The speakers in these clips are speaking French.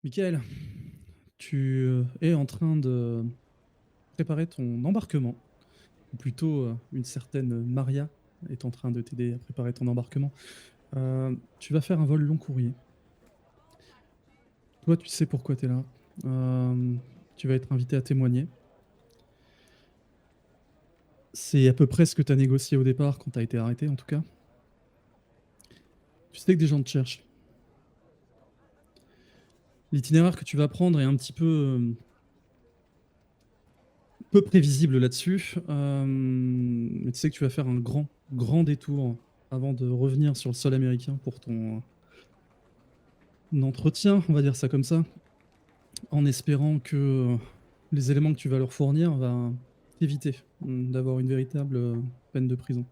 Michael, tu es en train de préparer ton embarquement, ou plutôt une certaine Maria est en train de t'aider à préparer ton embarquement. Tu vas faire un vol long courrier. Toi, tu sais pourquoi tu es là. Euh, Tu vas être invité à témoigner. C'est à peu près ce que tu as négocié au départ quand tu as été arrêté, en tout cas. Tu sais que des gens te cherchent. L'itinéraire que tu vas prendre est un petit peu prévisible là-dessus. Mais tu sais que tu vas faire un grand détour avant de revenir sur le sol américain pour ton entretien, on va dire ça comme ça, en espérant que les éléments que tu vas leur fournir va t'éviter d'avoir une véritable peine de prison.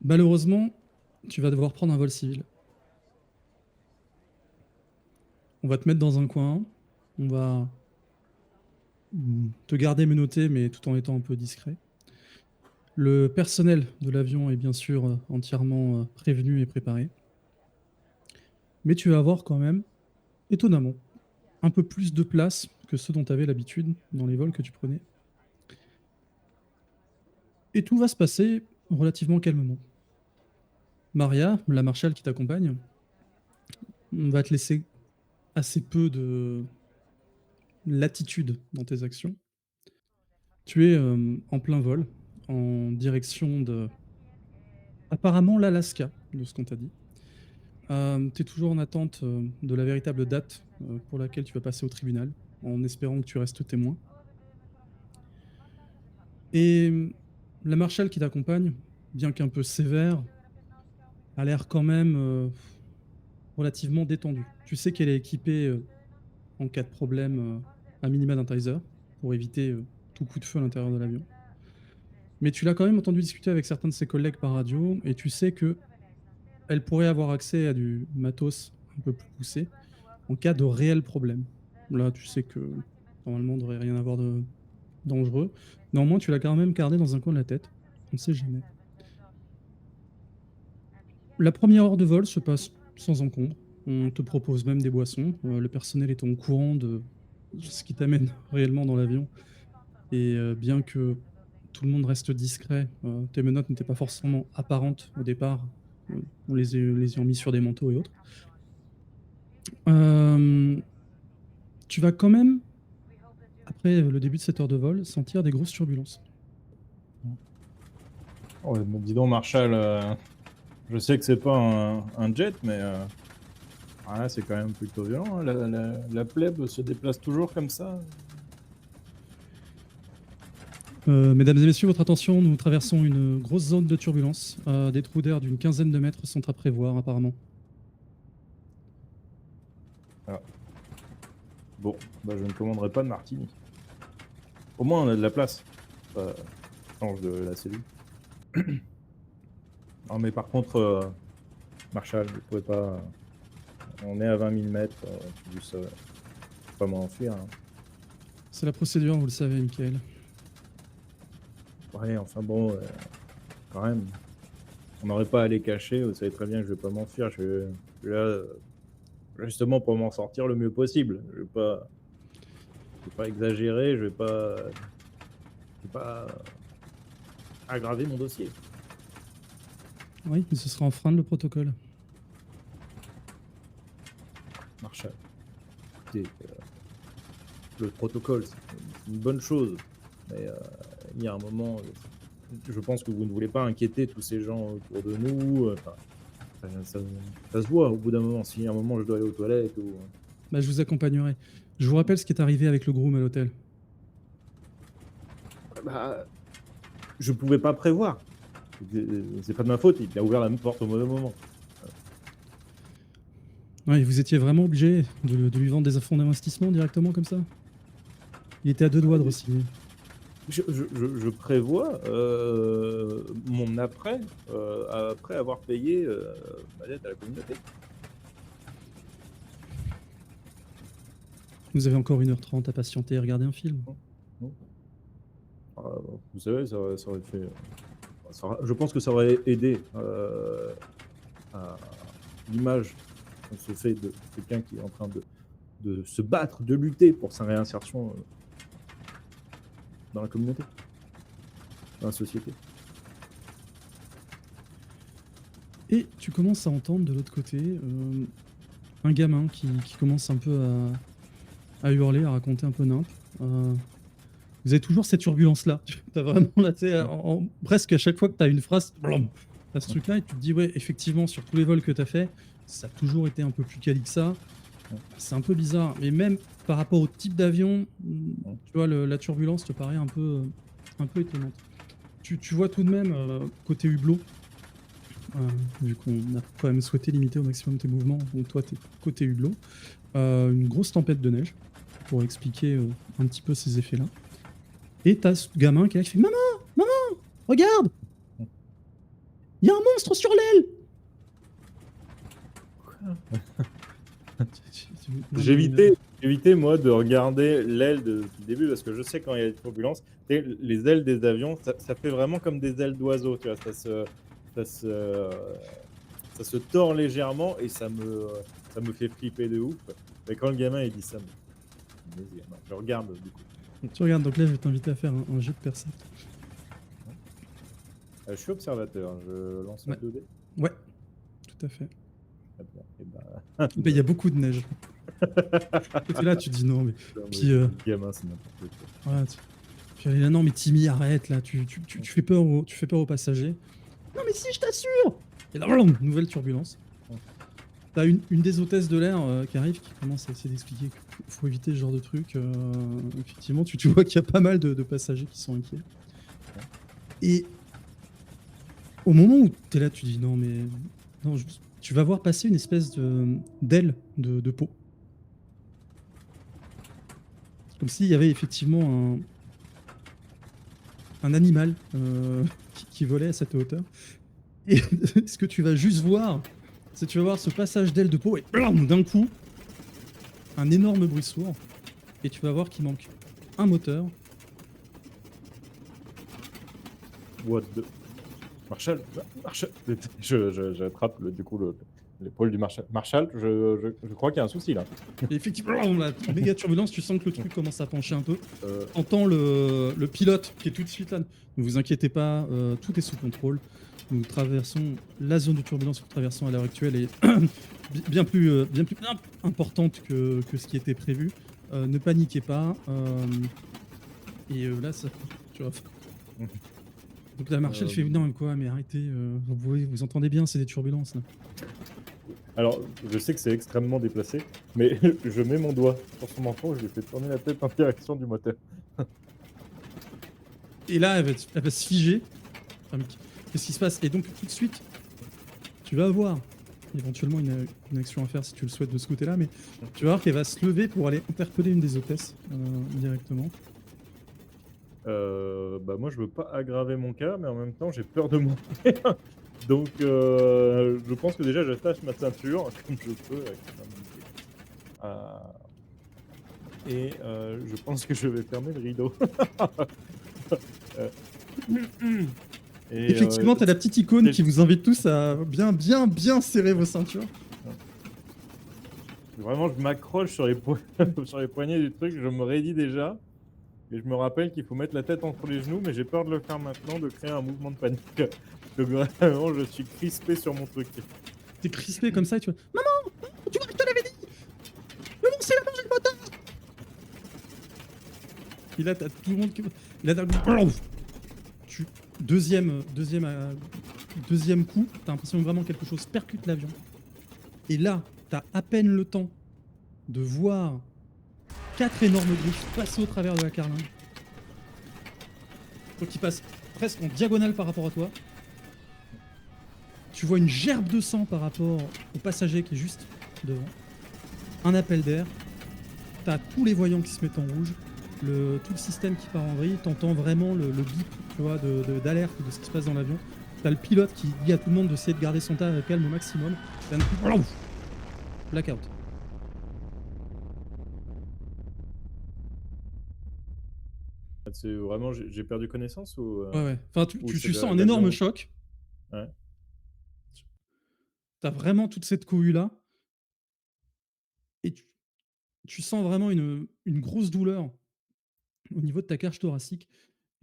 Malheureusement, tu vas devoir prendre un vol civil. On va te mettre dans un coin, on va te garder menotté, mais tout en étant un peu discret. Le personnel de l'avion est bien sûr entièrement prévenu et préparé, mais tu vas avoir quand même, étonnamment, un peu plus de place que ce dont tu avais l'habitude dans les vols que tu prenais. Et tout va se passer relativement calmement. Maria, la marshal qui t'accompagne, va te laisser assez peu de latitude dans tes actions. Tu es en plein vol, en direction de, apparemment, l'Alaska, de ce qu'on t'a dit. Tu es toujours en attente de la véritable date pour laquelle tu vas passer au tribunal, en espérant que tu restes témoin. Et la marshal qui t'accompagne, bien qu'un peu sévère, a l'air quand même relativement détendue. Tu sais qu'elle est équipée, en cas de problème, un minima d'un taser, pour éviter tout coup de feu à l'intérieur de l'avion. Mais tu l'as quand même entendu discuter avec certains de ses collègues par radio, et tu sais que elle pourrait avoir accès à du matos un peu plus poussé en cas de réel problème. Là, tu sais que normalement, il ne devrait rien avoir de dangereux. Néanmoins, tu l'as quand même gardé dans un coin de la tête. On ne sait jamais. La première heure de vol se passe sans encombre. On te propose même des boissons. Le personnel est au courant de ce qui t'amène réellement dans l'avion. Et bien que tout le monde reste discret, tes menottes n'étaient pas forcément apparentes au départ. On les ayant mis sur des manteaux et autres. Euh, Tu vas quand même, après le début de cette heure de vol, sentir des grosses turbulences. Oh, mais dis donc, Marshall, je sais que c'est pas un jet, mais c'est quand même plutôt violent, hein. La plèbe se déplace toujours comme ça. Mesdames et messieurs, votre attention, nous traversons une grosse zone de turbulence. Des trous d'air d'une quinzaine de mètres sont à prévoir apparemment. Ah. Bon, bah, je ne commanderai pas de martini. Au moins, on a de la place. Ça change de la cellule. Non, mais par contre, Marshall, je pouvais pas. On est à 20 000 mètres. Tu dis ça, je peux pas m'enfuir, hein. C'est la procédure, vous le savez, Michael. Ouais, enfin bon, quand même. On n'aurait pas à les cacher. Vous savez très bien que je vais pas m'enfuir. Je suis là, justement pour m'en sortir le mieux possible. Je vais pas exagérer, je vais pas aggraver mon dossier. Oui, mais ce sera enfreindre le protocole. Marshall, écoutez, le protocole, c'est une bonne chose, mais il y a un moment, je pense que vous ne voulez pas inquiéter tous ces gens autour de nous. Enfin, ça se voit au bout d'un moment. Si à un moment je dois aller aux toilettes ou. Bah, je vous accompagnerai. Je vous rappelle ce qui est arrivé avec le groom à l'hôtel. Bah, je pouvais pas prévoir. C'est pas de ma faute, il a ouvert la porte au mauvais moment. Ouais, vous étiez vraiment obligé de lui vendre des fonds d'investissement directement comme ça. Il était à deux doigts de re-signer. Je prévois mon après, après avoir payé ma dette à la communauté. Vous avez encore 1h30 à patienter et regarder un film. Non. Ah, vous savez, ça aurait fait. Je pense que ça aurait aidé à l'image ce fait de quelqu'un qui est en train de se battre, de lutter pour sa réinsertion, dans la communauté, dans la société. Et tu commences à entendre de l'autre côté, un gamin qui commence un peu à hurler, à raconter un peu nimp. Vous avez toujours cette turbulence-là. Tu as vraiment là, tu sais, presque à chaque fois que tu as une phrase, blam, tu as ce truc-là et tu te dis, ouais, effectivement, sur tous les vols que tu as fait, ça a toujours été un peu plus quali que ça. C'est un peu bizarre. Mais même par rapport au type d'avion, tu vois, la turbulence te paraît un peu étonnante. Tu vois tout de même, côté hublot, vu qu'on a quand même souhaité limiter au maximum tes mouvements, donc toi, tu es côté hublot, une grosse tempête de neige, pour expliquer un petit peu ces effets-là. Et t'as ce gamin qui est là qui fait: «Maman! Maman! Regarde! Il y a un monstre sur l'aile!» J'évitais moi de regarder l'aile depuis le début parce que je sais quand il y a des turbulences, tu sais, les ailes des avions, ça fait vraiment comme des ailes d'oiseau, tu vois? Ça se ça se tord légèrement et ça me fait flipper de ouf. Mais quand le gamin il dit ça, vas-y gamin, je regarde du coup. Tu regardes, donc là, je vais t'inviter à faire un jet de percept. Je suis observateur, je lance un Ouais. 2 dés. Ouais, tout à fait. Très bien et Bah, il y a beaucoup de neige. Et tu là, tu te dis: «Non, mais» non mais puis, le gamin c'est n'importe quoi. voilà, puis elle est là: «Non, mais Timmy, arrête là, tu fais peur aux passagers». «Non, mais si, je t'assure!» Et là, blam, nouvelle turbulence. T'as une des hôtesses de l'air qui arrive, qui commence à essayer d'expliquer qu'il faut éviter ce genre de truc. Effectivement, tu vois qu'il y a pas mal de passagers qui sont inquiets. Et au moment où tu es là, tu dis: «Non, mais non, tu vas voir passer une espèce d'aile de peau. Comme s'il y avait effectivement un animal qui volait à cette hauteur. Et ce que tu vas juste voir, c'est que tu vas voir ce passage d'aile de peau et blam, d'un coup, un énorme bruit sourd. Et tu vas voir qu'il manque un moteur. What the Marshall, Marshall, j'attrape du coup l'épaule du Marshall. Marshall, je crois qu'il y a un souci là. Et effectivement, la méga turbulence, tu sens que le truc commence à pencher un peu. Euh, Entends le pilote qui est tout de suite là. Ne vous inquiétez pas, tout est sous contrôle. Nous traversons la zone de turbulence que nous traversons à l'heure actuelle est bien plus importante que ce qui était prévu. Ne paniquez pas. Là, ça, tu vois. Donc la Marshall fait non, mais quoi, mais arrêtez, vous entendez bien, c'est des turbulences là. alors, je sais que c'est extrêmement déplacé, mais je mets mon doigt sur son menton, je lui fais tourner la tête en direction du moteur. Et là, elle va se figer. Enfin, mais qu'est-ce qui se passe? Et donc, tout de suite, tu vas avoir éventuellement une action à faire si tu le souhaites de ce côté-là, mais tu vas voir qu'elle va se lever pour aller interpeller une des hôtesses directement. Bah, moi, je veux pas aggraver mon cas, mais en même temps, j'ai peur de mourir. Donc, je pense que déjà, j'attache ma ceinture comme je peux avec ma et je pense que je vais fermer le rideau. Heu et Effectivement, tu as la petite icône et qui vous invite tous à bien serrer vos ceintures. vraiment, je m'accroche sur les sur les poignets du truc, je me raidis déjà et je me rappelle qu'il faut mettre la tête entre les genoux, mais j'ai peur de le faire maintenant, de créer un mouvement de panique. Donc vraiment, je suis crispé sur mon truc. T'es crispé comme ça et tu vois: «Maman! Tu vois, je te l'avais dit! Le monstre, il a mangé le moteur!» Et là, t'as tout le monde qui. Et là, d'un coup, tu. Deuxième coup, t'as l'impression que vraiment quelque chose percute l'avion. Et là, t'as à peine le temps de voir 4 énormes griffes passer au travers de la carlingue. Donc, qui passent presque en diagonale par rapport à toi. Tu vois une gerbe de sang par rapport au passager qui est juste devant. Un appel d'air. T'as tous les voyants qui se mettent en rouge. Tout le système qui part en vrille. T'entends vraiment le bip, tu vois, d'alerte de ce qui se passe dans l'avion. T'as le pilote qui dit à tout le monde d'essayer de garder son calme au maximum. D'un coup, blackout. C'est vraiment j'ai perdu connaissance Ouais, ouais. Enfin, ou c'est tu sens un énorme l'avion? choc. Ouais. T'as vraiment toute cette cohue là. et tu sens vraiment une grosse douleur au niveau de ta cage thoracique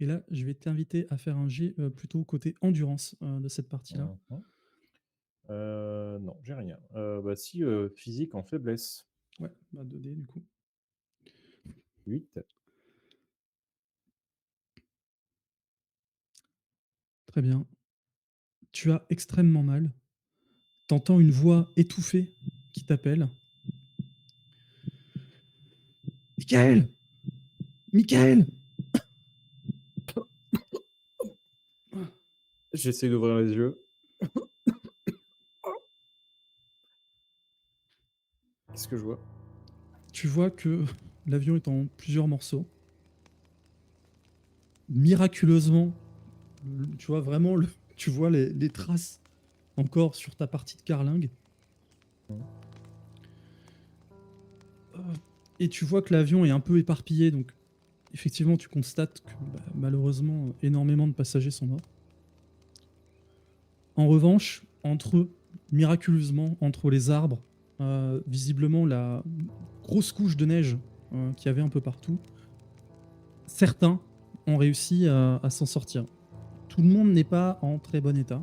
et là, je vais t'inviter à faire un jet, plutôt côté endurance, de cette partie-là. Mmh mh. Non, j'ai rien. Bah si, physique en faiblesse, Ouais, bah 2 dés du coup. 8. Très bien. Tu as extrêmement mal. T'entends une voix étouffée qui t'appelle. «Michael! Michael!» J'essaie d'ouvrir les yeux. Qu'est-ce que je vois? Tu vois que l'avion est en plusieurs morceaux. Miraculeusement, tu vois vraiment tu vois les traces encore sur ta partie de carlingue. Mmh. Et tu vois que l'avion est un peu éparpillé, donc effectivement, tu constates que bah, malheureusement, énormément de passagers sont morts. En revanche, entre eux, miraculeusement, entre les arbres, visiblement la grosse couche de neige qu'il y avait un peu partout, certains ont réussi à s'en sortir. Tout le monde n'est pas en très bon état.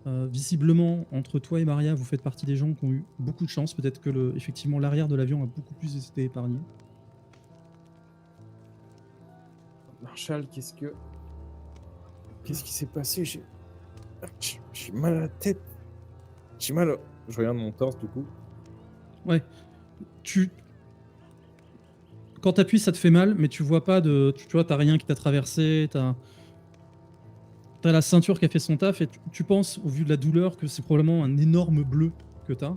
Visiblement, entre toi et Maria, vous faites partie des gens qui ont eu beaucoup de chance. Peut-être que effectivement l'arrière de l'avion a beaucoup plus été épargné. Marshall, qu'est-ce qui s'est passé? J'ai mal à la tête. J'ai mal au Je regarde mon torse du coup. Ouais, tu, quand tu appuies, ça te fait mal, mais tu vois pas tu vois, t'as rien qui t'a traversé, t'as la ceinture qui a fait son taf et tu penses, au vu de la douleur, que c'est probablement un énorme bleu que t'as.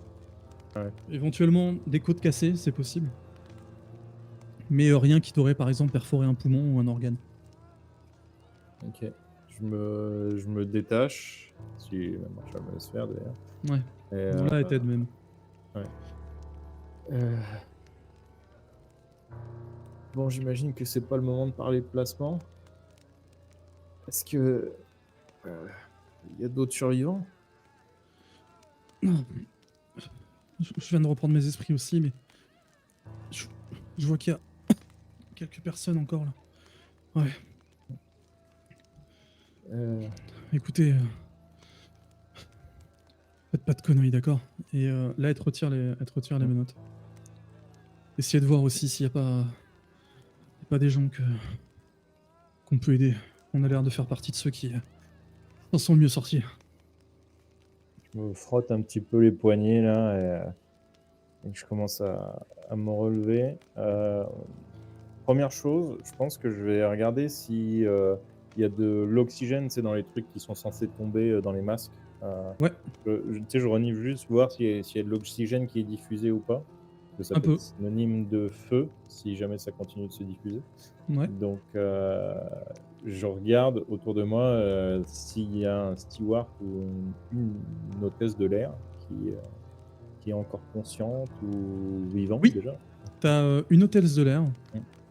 Ouais, Éventuellement, des côtes cassées, c'est possible. Mais rien qui t'aurait, par exemple, perforé un poumon ou un organe. OK. Je me détache, si Marshall me laisse faire d'ailleurs Ouais. et Voilà, et t'aide même. ouais. Heu, bon, j'imagine que c'est pas le moment de parler placement. Est-ce que, heu, il y a d'autres survivants? Je viens de reprendre mes esprits aussi, mais je, je vois qu'il y a quelques personnes encore là. Ouais, Heu, écoutez, faites pas de conneries, d'accord. Et là, elle te retire les mmh, menottes. Essayez de voir aussi s'il n'y a pas des gens qu'on peut aider. On a l'air de faire partie de ceux qui s'en sont le mieux sortis. je me frotte un petit peu les poignets là et je commence à me relever. 1re chose, je pense que je vais regarder si, il y a de l'oxygène, tu sais, dans les trucs qui sont censés tomber, dans les masques. Ouais, Tu sais, je renifle juste voir s'il y a de l'oxygène qui est diffusé ou pas, parce que ça un peut être peu. synonyme de feu si jamais ça continue de se diffuser. Ouais. Donc je regarde autour de moi, s'il y a un steward ou une hôtesse de l'air qui est encore consciente ou vivante Oui, déjà. t'as une hôtesse de l'air,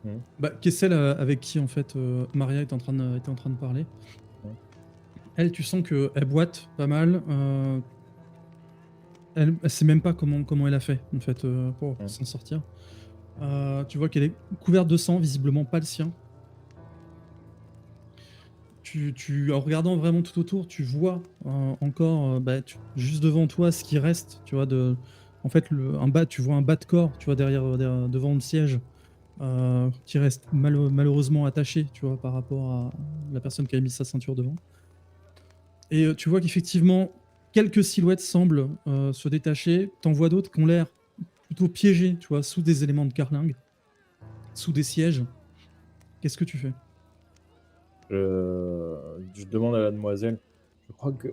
Mmh. Mmh. bah, qui est celle avec qui en fait Maria était en train de parler. Mmh. Elle, tu sens qu'elle boite pas mal. Elle sait même pas comment elle a fait en fait pour Mmh. s'en sortir. Tu vois qu'elle est couverte de sang, visiblement pas le sien. En regardant vraiment tout autour, tu vois encore bah, juste devant toi ce qui reste, tu vois, en fait, tu vois un bas de corps, tu vois, devant le siège, qui reste malheureusement attaché, tu vois, par rapport à la personne qui a mis sa ceinture devant. Et tu vois qu'effectivement, quelques silhouettes semblent se détacher. T'en vois d'autres qui ont l'air plutôt piégés, tu vois, sous des éléments de carlingue, sous des sièges. Qu'est-ce que tu fais? Je demande à la demoiselle: «Je crois que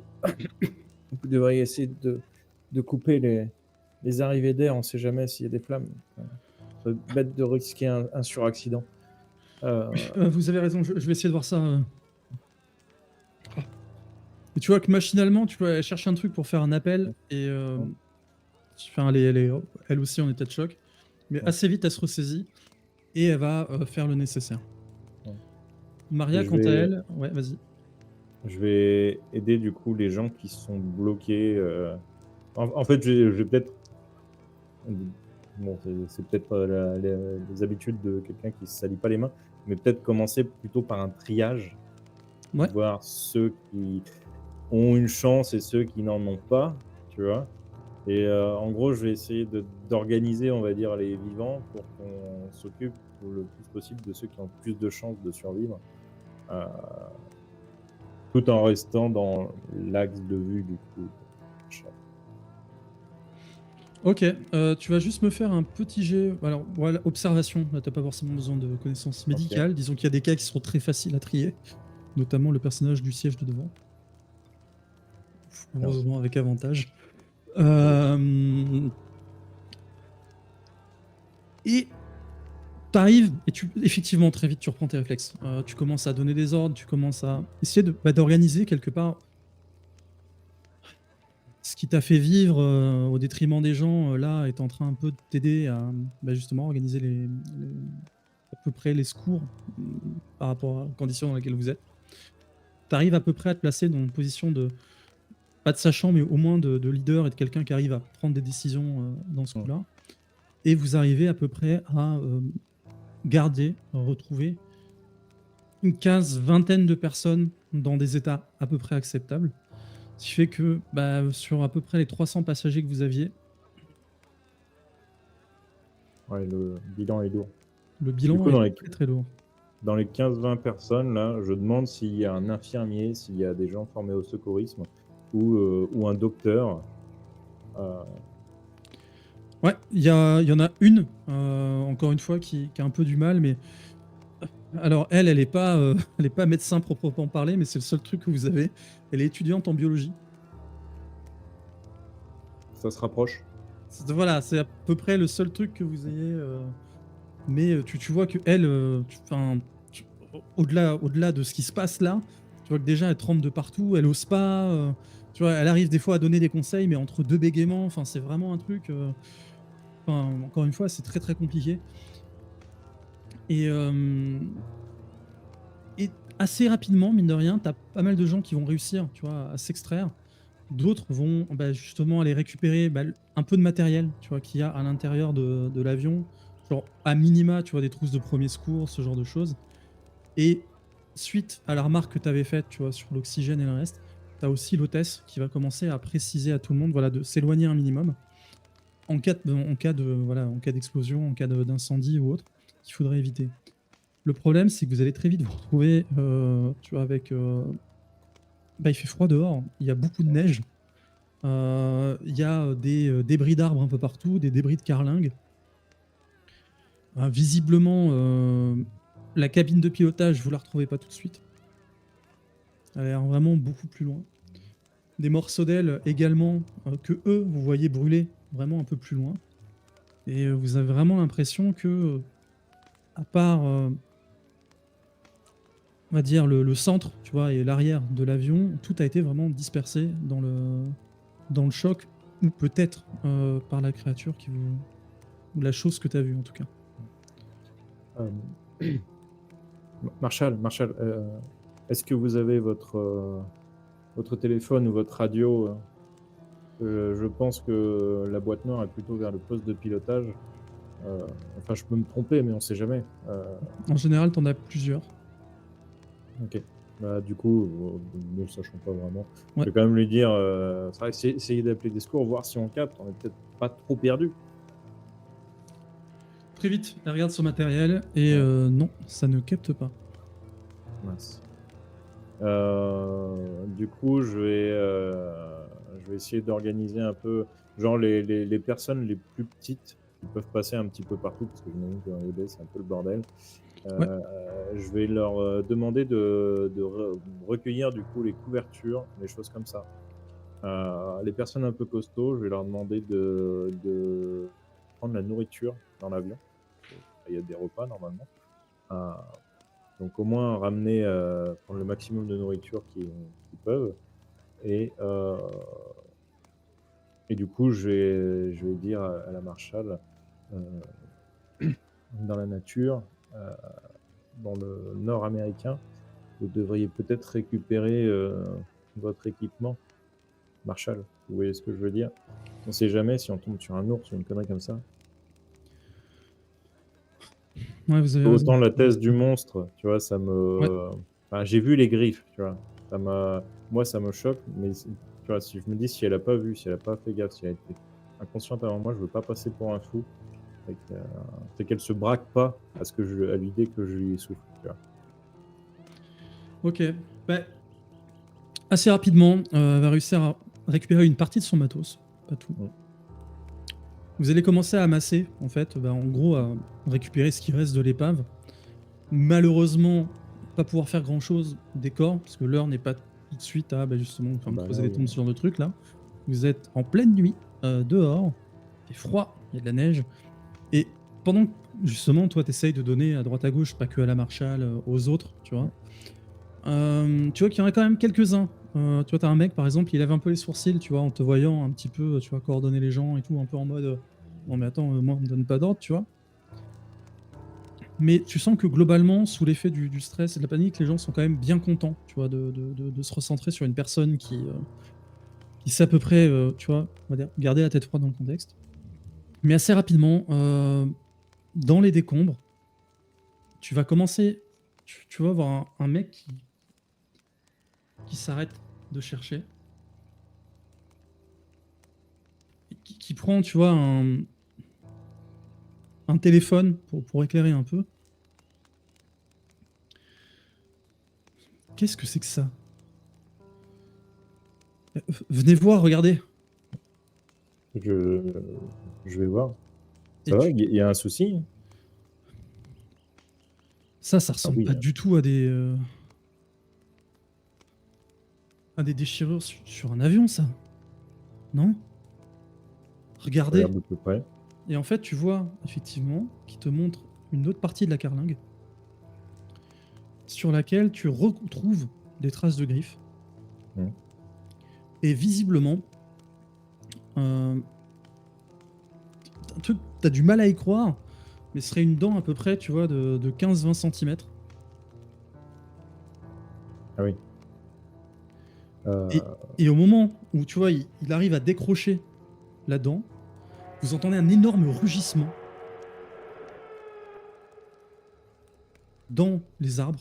vous devriez essayer de couper les arrivées d'air, on sait jamais s'il y a des flammes. Ce serait bête de risquer un suraccident». Heu, Oui, vous avez raison, je vais essayer de voir ça. Et tu vois que machinalement, tu vois, elle cherche un truc pour faire un appel et mmh, enfin, elle aussi en état de choc. Mais mmh, assez vite, elle se ressaisit et elle va faire le nécessaire. mmh. Maria, Je quant à vais elle, ouais, vas-y. je vais aider du coup les gens qui sont bloqués, en fait, je vais peut-être bon, c'est peut-être, les habitudes de quelqu'un qui se salit pas les mains, mais peut-être commencer plutôt par un triage, Ouais, voir ceux qui ont une chance et ceux qui n'en ont pas, tu vois? Et en gros, je vais essayer d'organiser, on va dire, les vivants pour qu'on s'occupe le plus possible de ceux qui ont le plus de chances de survivre, heu, tout en restant dans l'axe de vue du coup de Marshall. OK, tu vas juste me faire un petit jet, alors voilà, observation, là, tu pas forcément besoin de connaissances OK. médicales. Disons qu'il y a des cas qui seront très faciles à trier, notamment le personnage du siège de devant. Quinze. Heureusement avec avantage. Oui. Hem et tu arrives et tu effectivement, très vite, tu reprends tes réflexes. Tu commences à donner des ordres, tu commences à essayer d'organiser quelque part ce qui t'a fait vivre, au détriment des gens, là, est en train un peu de t'aider à, justement organiser à peu près les secours, par rapport aux conditions dans lesquelles vous êtes. Tu arrives à peu près à te placer dans une position de pas de sachant, mais au moins de leader et de quelqu'un qui arrive à prendre des décisions, dans ce Mmh. coup-là, et vous arrivez à peu près à, garder, retrouver une quinze vingtaine de personnes dans des états à peu près acceptables. Ce qui fait que, sur à peu près les 300 passagers que vous aviez, Ouais, le bilan est lourd. le Du bilan coup, est très, très lourd. dans les 15-20 personnes là, je demande s'il y a un infirmier, s'il y a des gens formés au secourisme ou un docteur, heu, Ouais, il y en a une, encore une fois, qui a un peu du mal, mais alors elle est pas, elle est pas médecin proprement parler, mais c'est le seul truc que vous avez. Elle est étudiante en biologie. ça se rapproche. Voilà, c'est à peu près le seul truc que vous ayez, mais tu vois qu'elle, enfin, au-delà de ce qui se passe là, tu vois que déjà elle tremble de partout, elle ose pas, tu vois? Elle arrive des fois à donner des conseils, mais entre 2 bégaiements, enfin, c'est vraiment un truc, enfin, encore une fois, c'est très, très compliqué. Et et assez rapidement, mine de rien, tu as pas mal de gens qui vont réussir, tu vois, à s'extraire. D'autres vont, justement aller récupérer, un peu de matériel, tu vois, qu'il y a à l'intérieur de l'avion. Genre, à minima, tu vois, des trousses de premiers secours, ce genre de choses. Et suite à la remarque que tu avais faite, tu vois, sur l'oxygène et le reste, tu as aussi l'hôtesse qui va commencer à préciser à tout le monde, voilà, de s'éloigner un minimum en cas d'explosion, en cas d'incendie ou autre, qu'il faudrait éviter. Le problème, c'est que vous allez très vite vous retrouver, tu vois, avec, il fait froid dehors, il y a beaucoup de neige, il y a des débris d'arbres un peu partout, des débris de carlingues. Visiblement, la cabine de pilotage, vous la retrouvez pas tout de suite. Elle a l'air vraiment beaucoup plus loin. Des morceaux d'ailes également, que eux, vous voyez brûler vraiment un peu plus loin. Et vous avez vraiment l'impression que, à part, on va dire, le centre, tu vois, et l'arrière de l'avion, tout a été vraiment dispersé dans le choc, ou peut-être par la créature ou la chose que tu as vue en tout cas. Hem, Marshall, est-ce que vous avez votre téléphone ou votre radio, je pense que la boîte noire est plutôt vers le poste de pilotage, enfin je peux me tromper mais on sait jamais, En général, tu en as plusieurs. OK. Bah, du coup, ne sachant pas vraiment, je Ouais, vais quand même lui dire, c'est vrai, essayer d'appeler des secours, voir si on capte, on est peut-être pas trop perdu. très vite, elle regarde son matériel et Ouais, non, ça ne capte pas. mince. Du coup, je vais essayer d'organiser un peu, genre les personnes les plus petites qui peuvent passer un petit peu partout, parce que j'imagine que dans les baies, c'est un peu le bordel. Ouais, Je vais leur, demander de recueillir du coup les couvertures, les choses comme ça. Les personnes un peu costauds, je vais leur demander de prendre la nourriture dans l'avion. Il y a des repas normalement. Heu, donc au moins ramener, prendre le maximum de nourriture qu'ils peuvent, et du coup je vais dire à la Marshall, heu, dans la nature, heu, dans le nord américain, vous devriez peut-être récupérer, votre équipement. Marshall, vous voyez ce que je veux dire? On sait jamais si on tombe sur un ours ou une connerie comme ça. Ouais, vous avez raison. Autant la Ouais, thèse du monstre, tu vois, ça ouais, me enfin, j'ai vu les griffes, tu vois? Ça m'a moi, ça me choque, mais tu vois, si je me dis: «Si elle a pas vu, si elle a pas fait gaffe, si elle a été inconsciente avant moi, je veux pas passer pour un fou». Et que c'est qu'elle se braque pas à l'idée que je lui souffle, tu vois? OK. Bah, assez rapidement, elle va réussir à récupérer une partie de son matos, pas tout. Mmh. Vous allez commencer à amasser, en fait, bah, en gros, à récupérer ce qui reste de l'épave. Malheureusement, pas pouvoir faire grand-chose des corps, parce que l'heure n'est pas tout de suite à, bah, justement, Ah enfin, bah, là, creuser des oui. tombes, ce genre de trucs là. Vous êtes en pleine nuit, dehors, il fait froid, il y a de la neige et pendant que justement, toi, tu essayes de donner à droite à gauche, pas que à la Marshall, aux autres, tu Mmh. vois? Tu vois qu'il y en a quand même quelques-uns. Tu vois, tu as un mec, par exemple, il lève un peu les sourcils, tu vois, en te voyant un petit peu, tu vois, coordonner les gens et tout, un peu en mode, «Non mais attends, moi on me donne pas d'ordre», tu vois? Mais tu sens que globalement, sous l'effet du stress et de la panique, les gens sont quand même bien contents, tu vois, de se recentrer sur une personne qui sait à peu près, tu vois, on va dire, garder la tête froide dans le contexte. Mais assez rapidement, dans les décombres, tu vas commencer tu vas voir un mec qui s'arrête de chercher, et qui prend, tu vois, un téléphone pour éclairer un peu. Qu'est-ce que c'est que ça? Venez voir, regardez. Je je vais voir. Et Ça va? tu Il y a un souci? ça Ah ressemble oui, pas du tout à des déchirures sur un avion, ça, non? je Regardez. regarde de plus près. Et en fait, tu vois effectivement qui te montre une autre partie de la carlingue sur laquelle tu retrouves des traces de griffes Mmh. et visiblement, heu, un truc, tu du mal à y croire, mais ce serait une dent à peu près, tu vois, de 15-20 centimètres. Ah oui. Et Heu, et au moment où, tu vois, il arrive à décrocher la dent, vous entendez un énorme rugissement dans les arbres,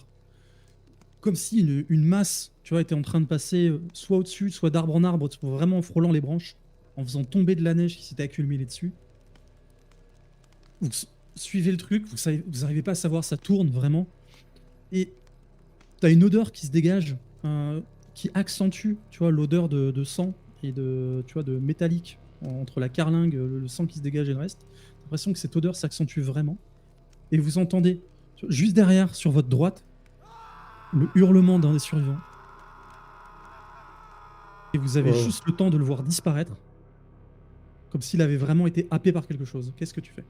comme si une masse, tu vois, était en train de passer, soit au-dessus, soit d'arbre en arbre, vraiment en frôlant les branches, en faisant tomber de la neige qui s'était accumulée dessus. Vous suivez le truc, vous arrivez pas à savoir, ça tourne vraiment et tu as une odeur qui se dégage, qui accentue, tu vois, l'odeur de sang et tu vois, de métallique entre la carlingue, le sang qui se dégage et le reste. Tu as l'impression que cette odeur s'accentue vraiment et vous entendez juste derrière, sur votre droite, le hurlement d'un des survivants et vous avez waouh! juste le temps de le voir disparaître, comme s'il avait vraiment été happé par quelque chose. Qu'est-ce que tu fais?